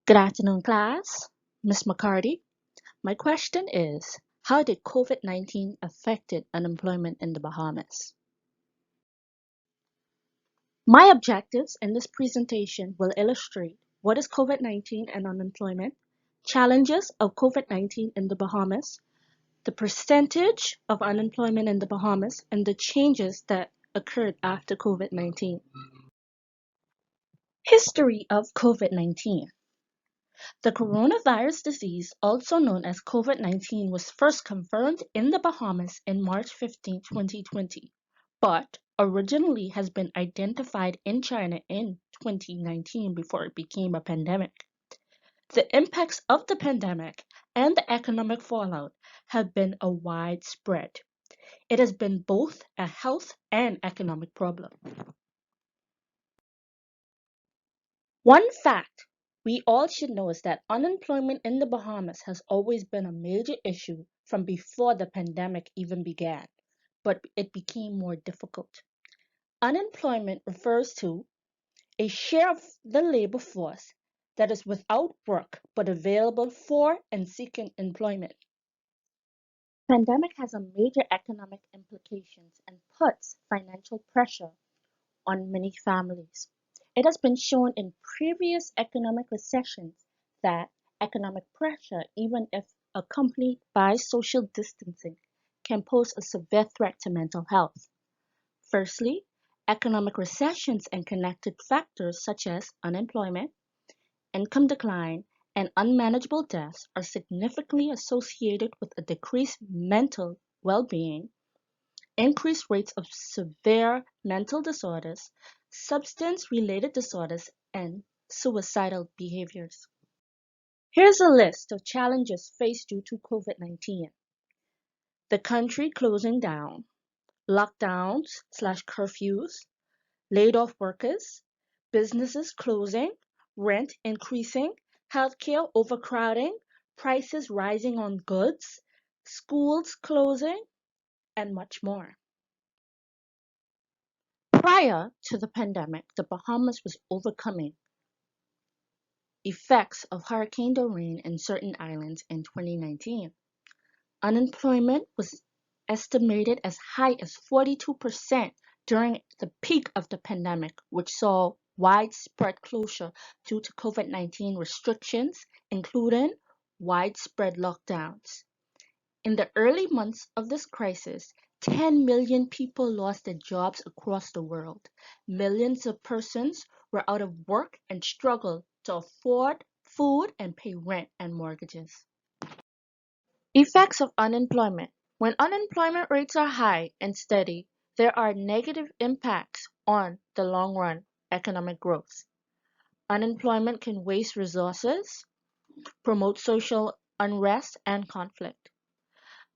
Good afternoon, class. Ms. McCarty, my question is, how did COVID-19 affected unemployment in the Bahamas? My objectives in this presentation will illustrate what is COVID-19 and unemployment, challenges of COVID-19 in the Bahamas, the percentage of unemployment in the Bahamas, and the changes that occurred after COVID-19. History of COVID-19. The coronavirus disease, also known as COVID-19, was first confirmed in the Bahamas in March 15, 2020, but originally has been identified in China in 2019 before it became a pandemic. The impacts of the pandemic and the economic fallout have been a widespread. It has been both a health and economic problem. One fact we all should know is that unemployment in the Bahamas has always been a major issue from before the pandemic even began, but it became more difficult. Unemployment refers to a share of the labor force that is without work but available for and seeking employment. Pandemic has a major economic implications and puts financial pressure on many families. It has been shown in previous economic recessions that economic pressure, even if accompanied by social distancing, can pose a severe threat to mental health. Firstly, economic recessions and connected factors such as unemployment, income decline, and unmanageable deaths are significantly associated with a decreased mental well-being, increased rates of severe mental disorders, substance-related disorders, and suicidal behaviors. Here's a list of challenges faced due to COVID-19. The country closing down, lockdowns/curfews, laid off workers, businesses closing, rent increasing, healthcare overcrowding, prices rising on goods, schools closing, and much more. Prior to the pandemic, the Bahamas was overcoming effects of Hurricane Dorian in certain islands in 2019. Unemployment was estimated as high as 42% during the peak of the pandemic, which saw widespread closure due to COVID-19 restrictions, including widespread lockdowns. In the early months of this crisis, 10 million people lost their jobs across the world. Millions of persons were out of work and struggled to afford food and pay rent and mortgages. Effects of unemployment. When unemployment rates are high and steady, there are negative impacts on the long run economic growth. Unemployment can waste resources, promote social unrest and conflict.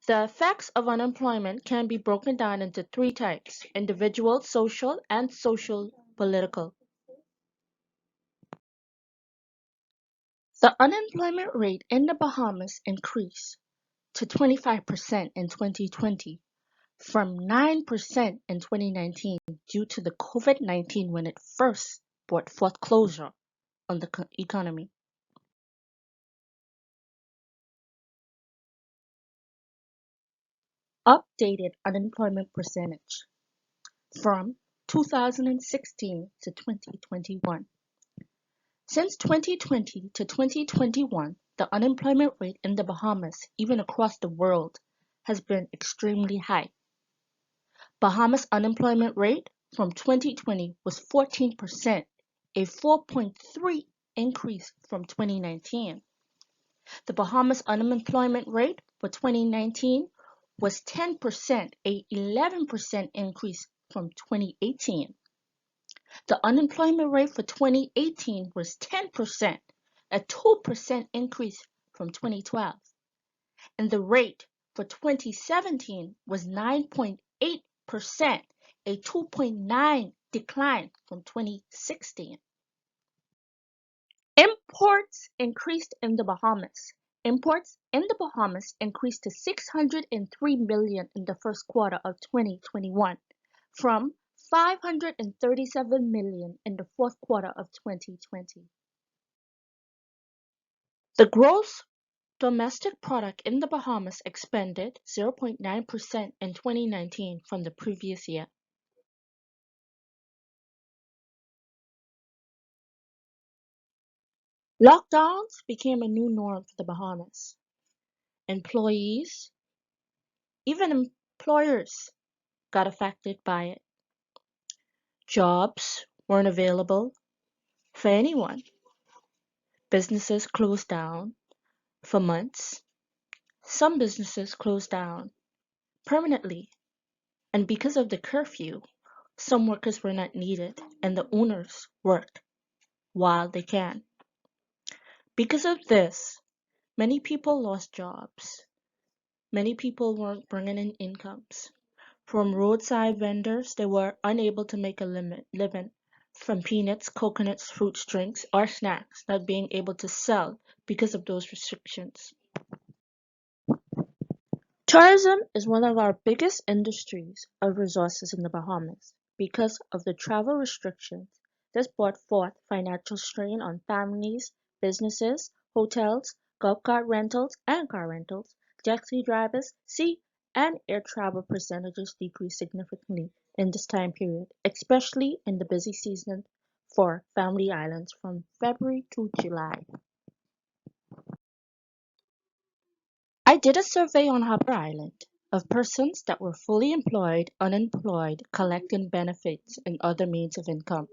The effects of unemployment can be broken down into three types: individual, social, and social political. The unemployment rate in the Bahamas increased to 25% in 2020 from 9% in 2019 due to the COVID-19 when it first brought forth closure on the economy. Updated unemployment percentage from 2016 to 2021. Since 2020 to 2021, the unemployment rate in the Bahamas, even across the world, has been extremely high. Bahamas unemployment rate from 2020 was 14%, a 4.3 increase from 2019. The Bahamas unemployment rate for 2019 was 10%, a 11% increase from 2018. The unemployment rate for 2018 was 10%, a 2% increase from 2012. And the rate for 2017 was 9.8%, a 2.9 decline from 2016. Imports increased in the Bahamas. Imports in the Bahamas increased to 603 million in the first quarter of 2021 from 537 million in the fourth quarter of 2020. The gross domestic product in the Bahamas expanded 0.9% in 2019 from the previous year. Lockdowns became a new norm for the Bahamas. Employees, even employers, got affected by it. Jobs weren't available for anyone. Businesses closed down for months. Some businesses closed down permanently. And because of the curfew, some workers were not needed and the owners worked while they can. Because of this, many people lost jobs. Many people weren't bringing in incomes. From roadside vendors, they were unable to make a living from peanuts, coconuts, fruits, drinks, or snacks not being able to sell because of those restrictions. Tourism is one of our biggest industries of resources in the Bahamas. Because of the travel restrictions, this brought forth financial strain on families, businesses, hotels, golf cart rentals and car rentals, taxi drivers, sea and air travel percentages decreased significantly in this time period, especially in the busy season for family islands from February to July. I did a survey on Harbour Island of persons that were fully employed, unemployed, collecting benefits, and other means of income.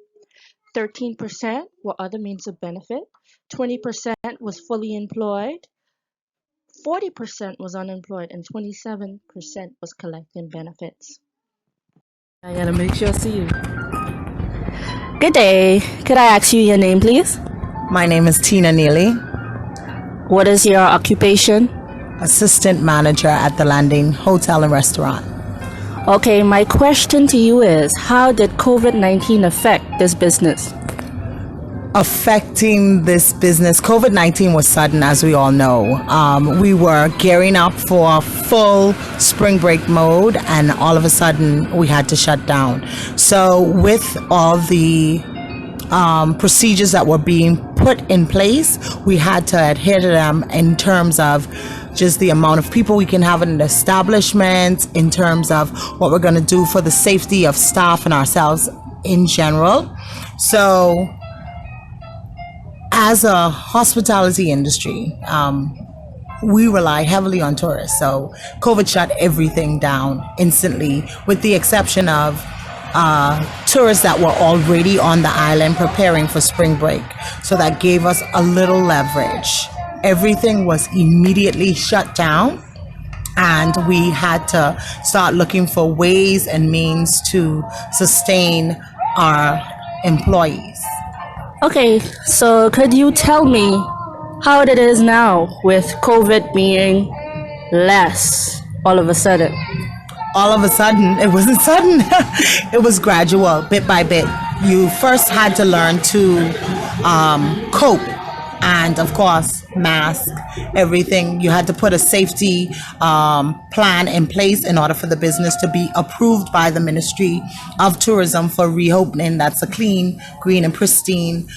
13% were other means of benefit, 20% was fully employed, 40% was unemployed, and 27% was collecting benefits. I gotta make sure I see you. Good day. Could I ask you your name, please? My name is Tina Neely, What is your occupation? assistant manager at the Landing Hotel and Restaurant. Okay, my question to you is how did COVID-19 affect this business? Affecting this business, COVID-19 was sudden, as we all know. We were gearing up for full spring break mode, and all of a sudden we had to shut down. So, with all the procedures that were being put in place, we had to adhere to them in terms of just the amount of people we can have in an establishment, in terms of what we're going to do for the safety of staff and ourselves in general. So, as a hospitality industry, we rely heavily on tourists. So COVID shut everything down instantly, with the exception of tourists that were already on the island preparing for spring break. So that gave us a little leverage. Everything was immediately shut down, and we had to start looking for ways and means to sustain our employees. Okay, so could you tell me how it is now with COVID being less all of a sudden? All of a sudden, it wasn't sudden. It was gradual, bit by bit. You first had to learn to cope, and of course, mask, everything. You had to put a safety plan in place in order for the business to be approved by the Ministry of Tourism for reopening. That's a clean, green, and pristine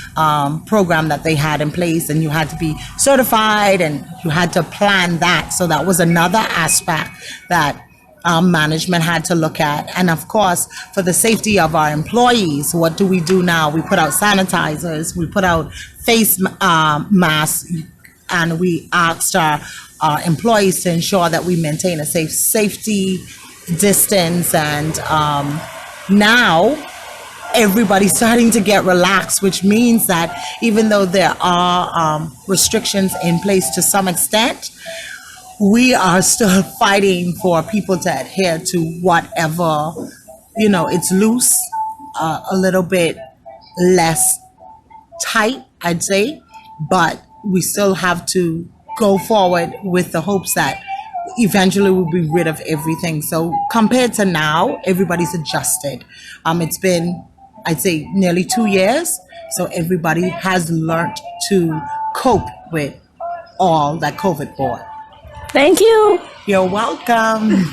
program that they had in place, and you had to be certified, and you had to plan that. So that was another aspect that management had to look at. And of course, for the safety of our employees, what do we do now? We put out sanitizers, we put out face masks, and we asked our employees to ensure that we maintain a safe safety distance. And now everybody's starting to get relaxed, which means that even though there are restrictions in place to some extent, we are still fighting for people to adhere to whatever, it's loose, a little bit less tight, I'd say, but we still have to go forward with the hopes that eventually we'll be rid of everything. So compared to now, everybody's adjusted. It's been, I'd say, nearly 2 years. So everybody has learned to cope with all that COVID brought. Thank you. You're welcome.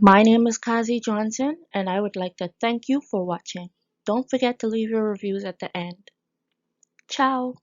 My name is Kazi Johnson, and I would like to thank you for watching. Don't forget to leave your reviews at the end. Ciao!